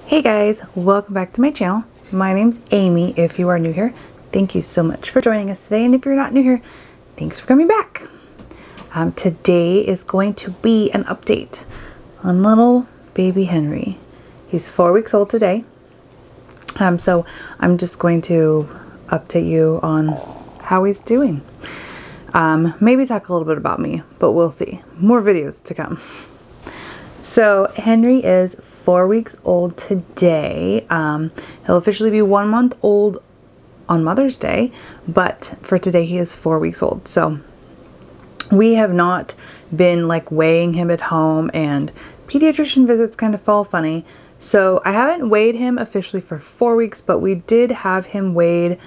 Hey guys, welcome back to my channel. My name's Amy. If you are new here, thank you so much for joining us today. And if you're not new here, thanks for coming back. Today is going to be an update on little baby Henry. He's 4 weeks old today. So I'm just going to update you on how he's doing. Maybe talk a little bit about me, but we'll see. More videos to come. So Henry is 4 weeks old today. He'll officially be 1 month old on Mother's Day, but for today he is 4 weeks old. So we have not been like weighing him at home, and pediatrician visits kind of fall funny. So I haven't weighed him officially for 4 weeks, but we did have him weighed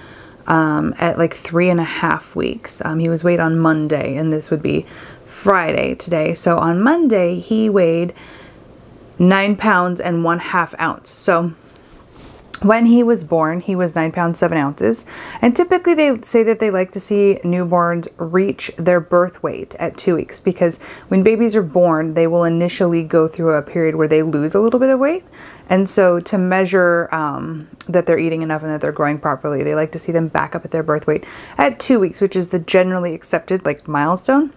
at like 3.5 weeks. He was weighed on Monday, and this would be Friday today. So on Monday he weighed 9 pounds and 1/2 ounce. So when he was born, he was 9 pounds 7 ounces, and typically they say that they like to see newborns reach their birth weight at 2 weeks, because when babies are born they will initially go through a period where they lose a little bit of weight, and so to measure that they're eating enough and that they're growing properly, they like to see them back up at their birth weight at 2 weeks, which is the generally accepted like milestone.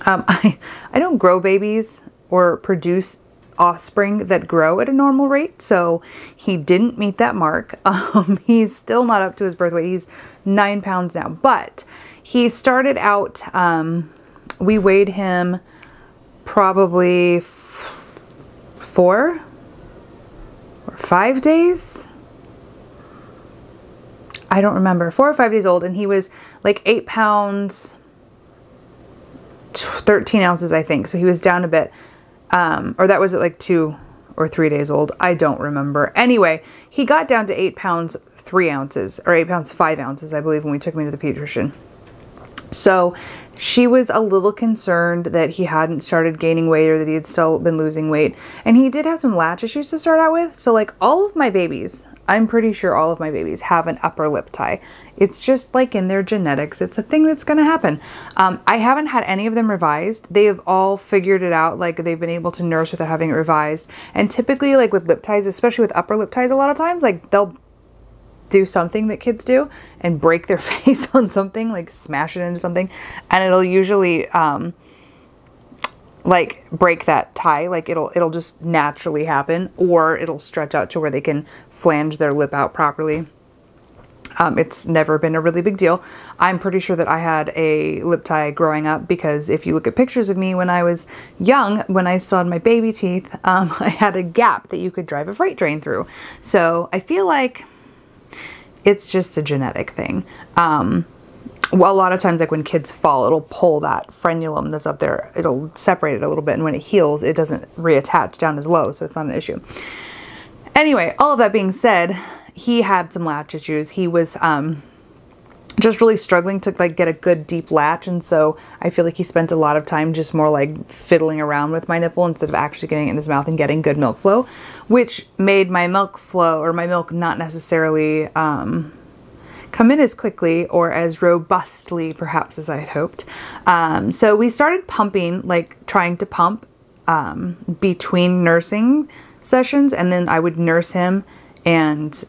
I don't grow babies or produce offspring that grow at a normal rate, so he didn't meet that mark. He's still not up to his birth weight. He's 9 pounds now, but he started out, we weighed him probably 4 or 5 days. I don't remember, 4 or 5 days old, and he was like 8 pounds 13 ounces, I think. So he was down a bit. Or that was at like 2 or 3 days old. I don't remember. Anyway, he got down to 8 pounds 3 ounces, or 8 pounds 5 ounces, I believe, when we took him to the pediatrician. So she was a little concerned that he hadn't started gaining weight, or that he had still been losing weight. And he did have some latch issues to start out with. So like all of my babies, I'm pretty sure all of my babies have an upper lip tie. It's just like in their genetics. It's a thing that's going to happen. I haven't had any of them revised. They have all figured it out. Like they've been able to nurse without having it revised. And typically like with lip ties, especially with upper lip ties, a lot of times like they'll do something that kids do and break their face on something, like smash it into something. And it'll usually like break that tie. Like it'll just naturally happen, or it'll stretch out to where they can flange their lip out properly. It's never been a really big deal. I'm pretty sure that I had a lip tie growing up, because if you look at pictures of me when I was young, when I still had my baby teeth, I had a gap that you could drive a freight train through. So I feel like it's just a genetic thing. Well, a lot of times, like when kids fall, it'll pull that frenulum that's up there. It'll separate it a little bit, and when it heals, it doesn't reattach down as low, so it's not an issue. Anyway, all of that being said, he had some latch issues. He was just really struggling to like get a good deep latch, and so I feel like he spent a lot of time just more like fiddling around with my nipple instead of actually getting it in his mouth and getting good milk flow, which made my milk flow, or my milk, not necessarily come in as quickly or as robustly perhaps as I had hoped. So we started pumping, like trying to pump between nursing sessions, and then I would nurse him and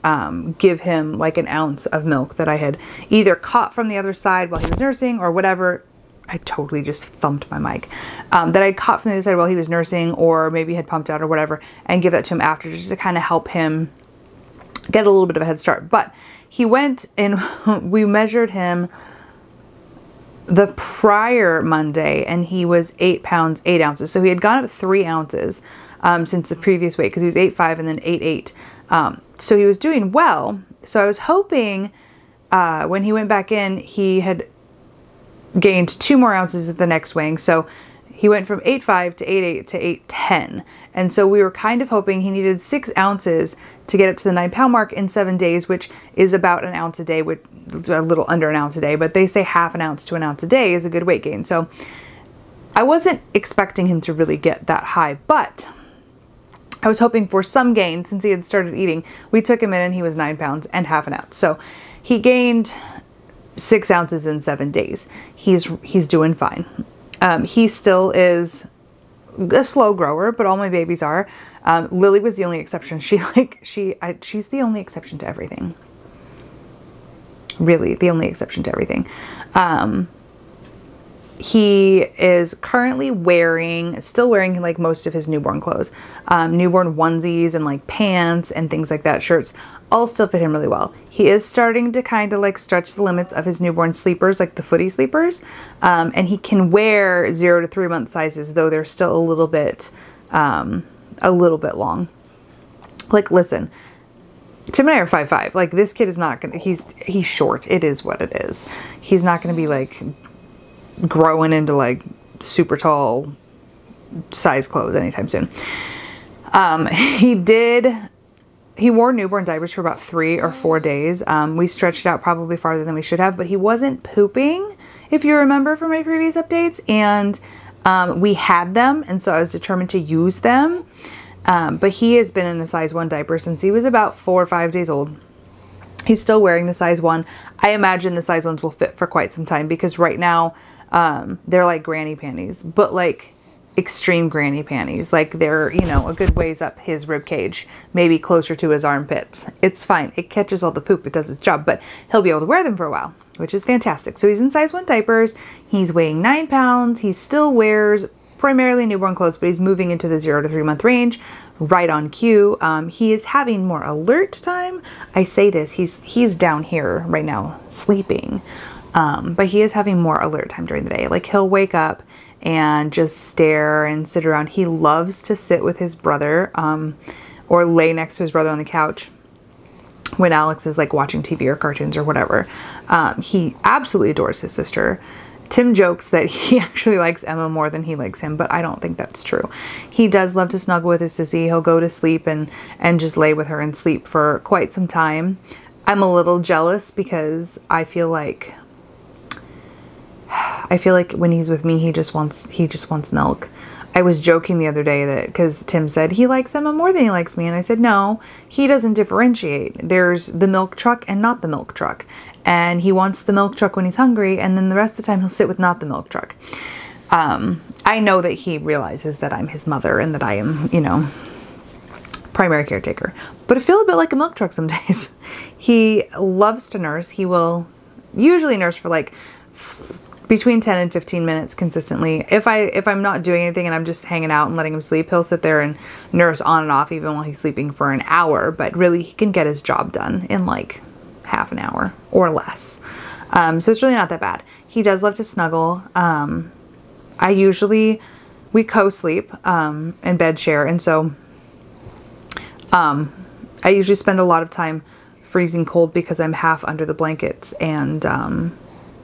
give him like an ounce of milk that I had either caught from the other side while he was nursing, or whatever. I totally just thumped my mic. That I'd caught from the other side while he was nursing, or maybe had pumped out or whatever, and give that to him after, just to kind of help him get a little bit of a head start. But he went and we measured him the prior Monday, and he was 8 pounds 8 ounces. So he had gone up 3 ounces since the previous weight, because he was 8.5 and then 8.8. So he was doing well. So I was hoping when he went back in, he had gained 2 more ounces at the next weighing. So he went from 8.5 to 8.8 to 8.10. And so we were kind of hoping he needed 6 ounces to get up to the 9 pound mark in 7 days, which is about an ounce a day, with a little under an ounce a day, but they say half an ounce to an ounce a day is a good weight gain. So I wasn't expecting him to really get that high, but I was hoping for some gain since he had started eating. We took him in and he was 9 pounds and half an ounce. So he gained 6 ounces in 7 days. He's doing fine. He still is a slow grower, but all my babies are. Lily was the only exception. She's the only exception to everything. Really, the only exception to everything. He is currently still wearing like most of his newborn clothes. Newborn onesies and like pants and things like that, shirts, all still fit him really well. He is starting to kind of like stretch the limits of his newborn sleepers, like the footy sleepers. And he can wear 0 to 3 month sizes, though they're still a little bit long. Like, listen, Tim and I are 5'5". Like, this kid is not gonna, he's short. It is what it is. He's not gonna be like growing into like super tall size clothes anytime soon. He wore newborn diapers for about 3 or 4 days. We stretched out probably farther than we should have, but he wasn't pooping, if you remember from my previous updates, and we had them, and so I was determined to use them. But he has been in a size 1 diaper since he was about 4 or 5 days old. He's still wearing the size 1. I imagine the size 1s will fit for quite some time, because right now they're like granny panties, but like extreme granny panties. Like, they're, you know, a good ways up his rib cage, maybe closer to his armpits. It's fine. It catches all the poop. It does its job, but he'll be able to wear them for a while, which is fantastic. So he's in size 1 diapers. He's weighing 9 pounds. He still wears primarily newborn clothes, but he's moving into the 0 to 3 month range, right on cue. He is having more alert time. I say this, he's down here right now sleeping, but he is having more alert time during the day. Like, he'll wake up and just stare and sit around. He loves to sit with his brother, or lay next to his brother on the couch when Alex is like watching TV or cartoons or whatever. He absolutely adores his sister. Tim jokes that he actually likes Emma more than he likes him, but I don't think that's true. He does love to snuggle with his sissy. He'll go to sleep and just lay with her and sleep for quite some time. I'm a little jealous because I feel like when he's with me, he just wants milk. I was joking the other day that, because Tim said he likes Emma more than he likes me, and I said no, he doesn't differentiate. There's the milk truck and not the milk truck. And he wants the milk truck when he's hungry, and then the rest of the time he'll sit with not the milk truck. I know that he realizes that I'm his mother and that I am, you know, primary caretaker. But I feel a bit like a milk truck some days. He loves to nurse. He will usually nurse for like between 10 and 15 minutes consistently. If I'm not doing anything and I'm just hanging out and letting him sleep, he'll sit there and nurse on and off even while he's sleeping for an hour. But really, he can get his job done in like half an hour or less. So it's really not that bad. He does love to snuggle. We co-sleep and bed share, and so I usually spend a lot of time freezing cold because I'm half under the blankets and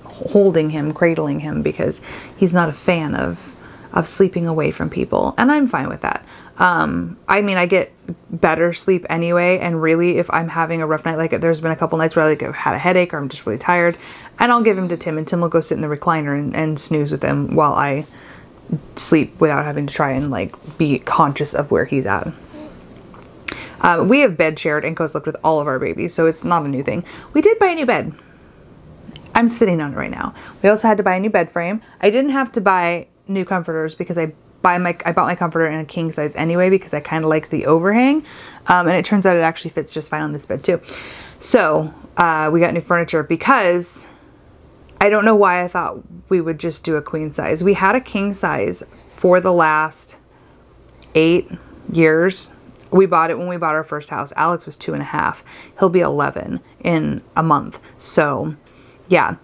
holding him, cradling him, because he's not a fan of sleeping away from people, and I'm fine with that. I mean, I get better sleep anyway, and really, if I'm having a rough night, like there's been a couple nights where I like have had a headache or I'm just really tired, and I'll give him to Tim, and Tim will go sit in the recliner and snooze with him while I sleep without having to try and like be conscious of where he's at. We have bed shared and co-slept with all of our babies, so it's not a new thing. We did buy a new bed. I'm sitting on it right now. We also had to buy a new bed frame. I didn't have to buy new comforters because I bought my comforter in a king size anyway, because I kind of like the overhang, and it turns out it actually fits just fine on this bed too. So we got new furniture because I don't know why I thought we would just do a queen size. We had a king size for the last 8 years. We bought it when we bought our first house. Alex was 2.5. He'll be 11 in a month. So yeah,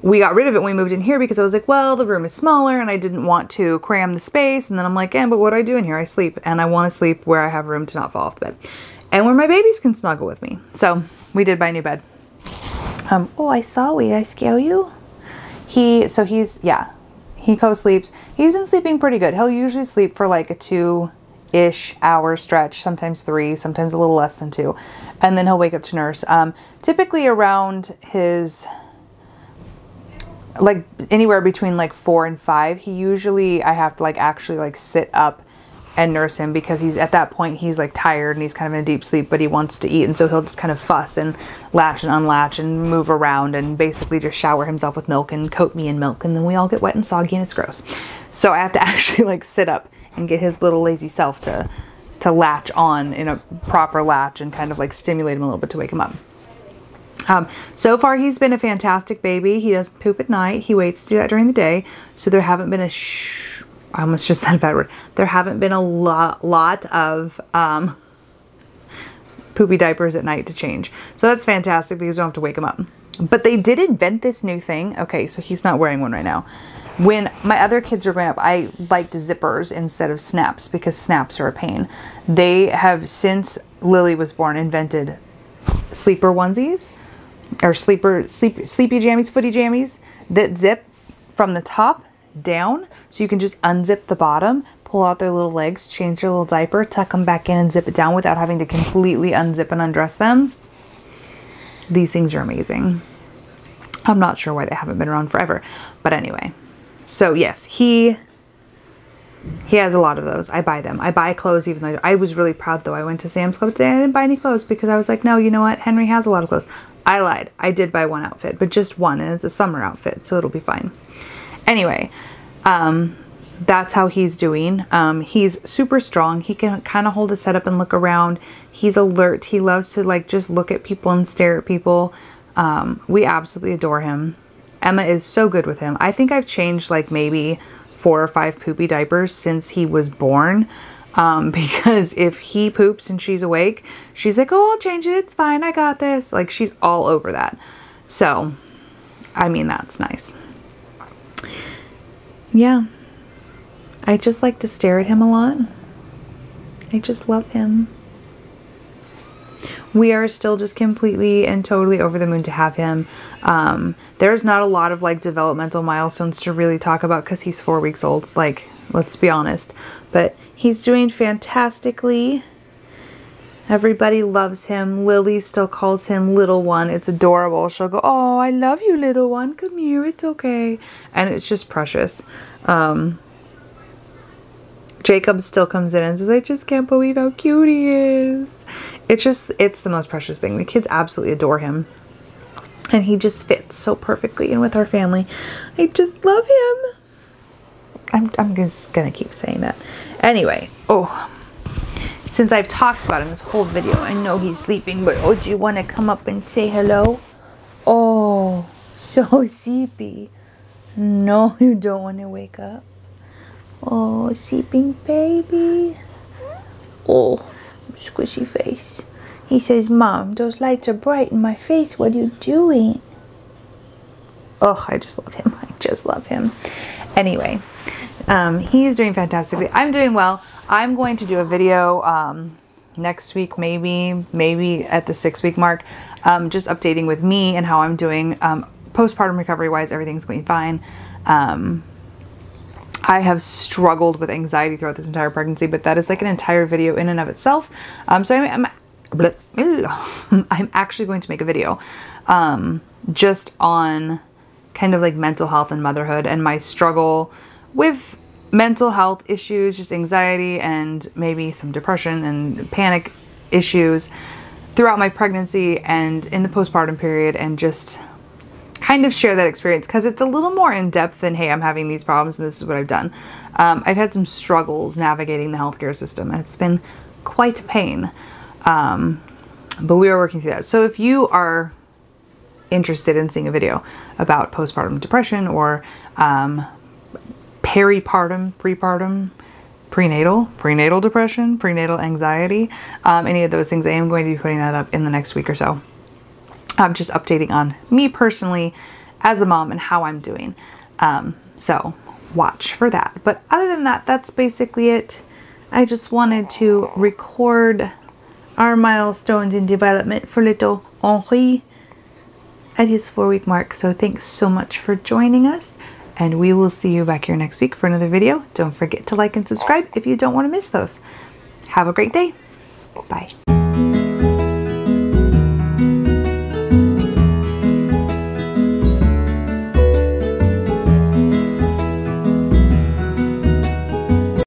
we got rid of it when we moved in here because I was like, well, the room is smaller and I didn't want to cram the space. And then I'm like, but what do I do in here? I sleep, and I want to sleep where I have room to not fall off the bed and where my babies can snuggle with me. So we did buy a new bed. Oh, I scare you? He co-sleeps. He's been sleeping pretty good. He'll usually sleep for like a 2-ish hour stretch, sometimes 3, sometimes a little less than 2. And then he'll wake up to nurse. Typically around his, like anywhere between like 4 and 5, I have to like actually like sit up and nurse him, because he's at that point, he's like tired and he's kind of in a deep sleep, but he wants to eat. And so he'll just kind of fuss and latch and unlatch and move around and basically just shower himself with milk and coat me in milk. And then we all get wet and soggy and it's gross. So I have to actually like sit up and get his little lazy self to to latch on in a proper latch and kind of like stimulate him a little bit to wake him up. So far he's been a fantastic baby. He doesn't poop at night. He waits to do that during the day. So there haven't been I almost just said a bad word. There haven't been a lot of poopy diapers at night to change. So that's fantastic because you don't have to wake him up. But they did invent this new thing. Okay, so he's not wearing one right now. When my other kids were growing up, I liked zippers instead of snaps because snaps are a pain. They have, since Lily was born, invented sleeper onesies or sleepy jammies, footy jammies that zip from the top down. So you can just unzip the bottom, pull out their little legs, change their little diaper, tuck them back in and zip it down without having to completely unzip and undress them. These things are amazing. I'm not sure why they haven't been around forever, but anyway. So yes, he has a lot of those. I buy them. I buy clothes even though I was really proud though. I went to Sam's Club today and I didn't buy any clothes because I was like, no, you know what? Henry has a lot of clothes. I lied. I did buy one outfit, but just one, and it's a summer outfit, so it'll be fine. Anyway, that's how he's doing. He's super strong. He can kind of hold his head up and look around. He's alert. He loves to like just look at people and stare at people. We absolutely adore him. Emma is so good with him. I think I've changed like maybe 4 or 5 poopy diapers since he was born. Because if he poops and she's awake, she's like, oh, I'll change it. It's fine. I got this. Like she's all over that. So, I mean, that's nice. Yeah. I just like to stare at him a lot. I just love him. We are still just completely and totally over the moon to have him. There's not a lot of like developmental milestones to really talk about because he's 4 weeks old. Like, let's be honest. But he's doing fantastically. Everybody loves him. Lily still calls him little one. It's adorable. She'll go, oh, I love you, little one. Come here. It's okay. And it's just precious. Jacob still comes in and says, I just can't believe how cute he is. It's the most precious thing. The kids absolutely adore him. And he just fits so perfectly in with our family. I just love him. I'm just gonna keep saying that. Anyway, since I've talked about him this whole video, I know he's sleeping, but do you want to come up and say hello? Oh, so sleepy. No, you don't want to wake up. Oh, sleeping baby. Oh, squishy face. He says, Mom, those lights are bright in my face. What are you doing? Oh, I just love him. I just love him. Anyway, he's doing fantastically. I'm doing well. I'm going to do a video next week, maybe at the 6-week mark, just updating with me and how I'm doing. Postpartum recovery wise, everything's going fine. I have struggled with anxiety throughout this entire pregnancy, but that is like an entire video in and of itself. So I'm actually going to make a video just on kind of like mental health and motherhood and my struggle with mental health issues, just anxiety and maybe some depression and panic issues throughout my pregnancy and in the postpartum period, and just kind of share that experience because it's a little more in depth than, hey, I'm having these problems and this is what I've done. I've had some struggles navigating the healthcare system and it's been quite a pain. But we are working through that. So if you are interested in seeing a video about postpartum depression or peripartum, prenatal depression, prenatal anxiety, any of those things, I am going to be putting that up in the next week or so. I'm just updating on me personally as a mom and how I'm doing. So watch for that. But other than that, that's basically it. I just wanted to record our milestones in development for little Henri at his 4-week mark. So thanks so much for joining us, and we will see you back here next week for another video. Don't forget to like and subscribe if you don't want to miss those. Have a great day. Bye.